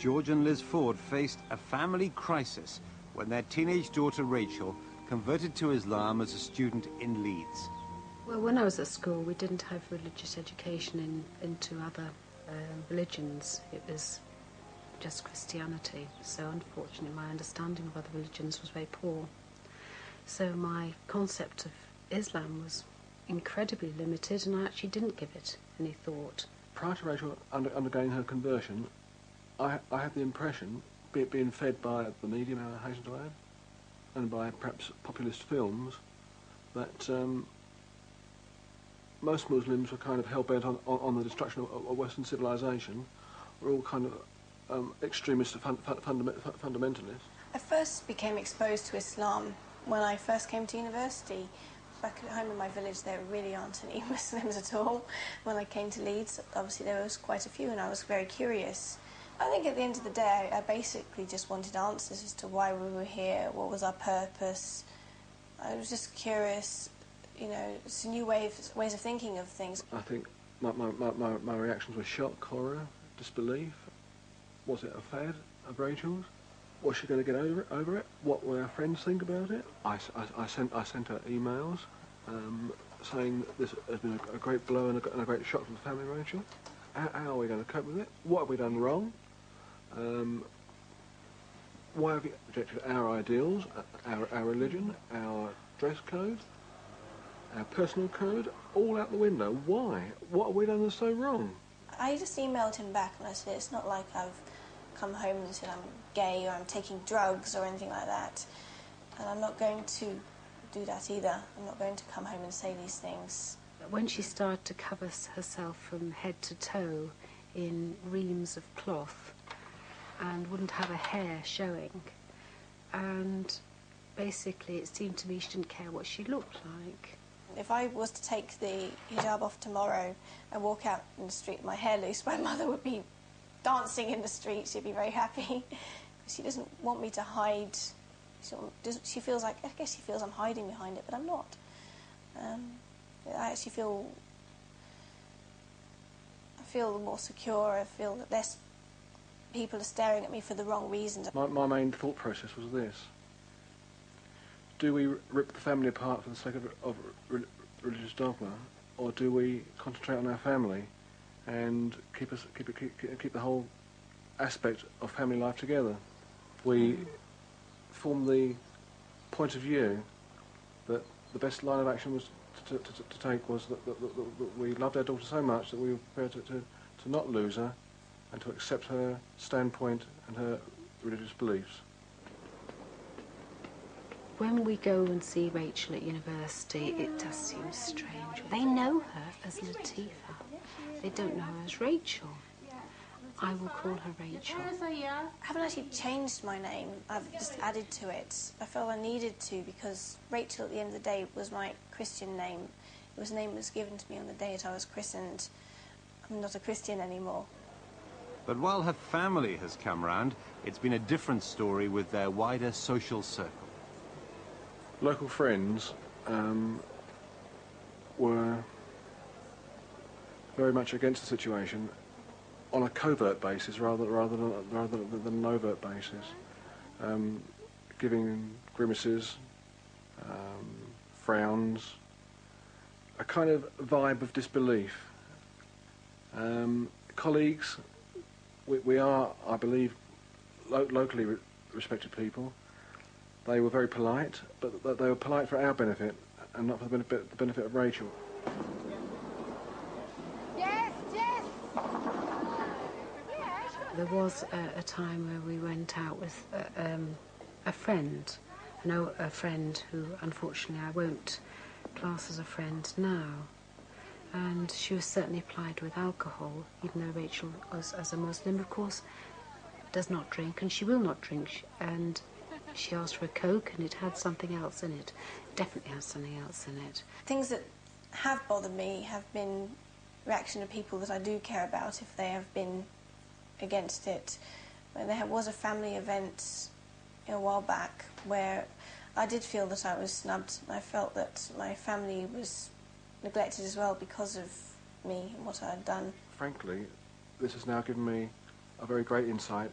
George and Liz Ford faced a family crisis when their teenage daughter Rachel converted to Islam as a student in Leeds. Well, when I was at school, we didn't have religious education into other religions. It was just Christianity. So unfortunately, my understanding of other religions was very poor. So my concept of Islam was incredibly limited, and I actually didn't give it any thought. Prior to Rachel undergoing her conversion, I had the impression, be it being fed by the media, I hasten to add, and by perhaps populist films, that most Muslims were kind of hell-bent on the destruction of Western civilization. We're all kind of extremist fundamentalists. I first became exposed to Islam when I first came to university. Back at home in my village, there really aren't any Muslims at all. When I came to Leeds, obviously there was quite a few, and I was very curious. I think at the end of the day, I basically just wanted answers as to why we were here, what was our purpose. I was just curious, you know, it's a new ways of thinking of things. I think my reactions were shock, horror, disbelief. Was it a fad of Rachel's? Was she going to get over it? What will our friends think about it? I sent her emails saying that this has been a great blow and a great shock to the family, Rachel. How are we going to cope with it? What have we done wrong? Why have you rejected our ideals, our religion, our dress code, our personal code, all out the window? Why? What have we done that's so wrong? I just emailed him back and I said, it's not like I've come home and said I'm gay or I'm taking drugs or anything like that. And I'm not going to do that either. I'm not going to come home and say these things. When she started to cover herself from head to toe in reams of cloth and wouldn't have a hair showing, and basically it seemed to me she didn't care what she looked like. If I was to take the hijab off tomorrow and walk out in the street with my hair loose, my mother would be dancing in the street. She'd be very happy. She doesn't want me to hide. She feels like, I guess she feels I'm hiding behind it, but I'm not. I actually feel more secure. I feel that less people are staring at me for the wrong reasons. My main thought process was this: do we rip the family apart for the sake of religious dogma, or do we concentrate on our family and keep the whole aspect of family life together? We formed the point of view that the best line of action was to take was that we loved our daughter so much that we were prepared to not lose her and to accept her standpoint and her religious beliefs. When we go and see Rachel at university, it does seem strange. They know her as Latifa. They don't know her as Rachel. I will call her Rachel. I haven't actually changed my name. I've just added to it. I felt I needed to because Rachel, at the end of the day, was my Christian name. It was a name that was given to me on the day that I was christened. I'm not a Christian anymore. But while her family has come round, it's been a different story with their wider social circle. Local friends were very much against the situation on a covert basis rather than an overt basis, giving grimaces, frowns, a kind of vibe of disbelief. Colleagues, we are, I believe, locally respected people. They were very polite, but they were polite for our benefit and not for the benefit of Rachel. Yes, yes. There was a time where we went out with a friend. I know a friend who, unfortunately, I won't class as a friend now. And she was certainly plied with alcohol, even though Rachel, as a Muslim, of course, does not drink, and she will not drink. And she asked for a Coke, and it had something else in it. Definitely has something else in it. Things that have bothered me have been reaction of people that I do care about if they have been against it. There was a family event a while back where I did feel that I was snubbed. I felt that my family was neglected as well because of me and what I had done. Frankly, this has now given me a very great insight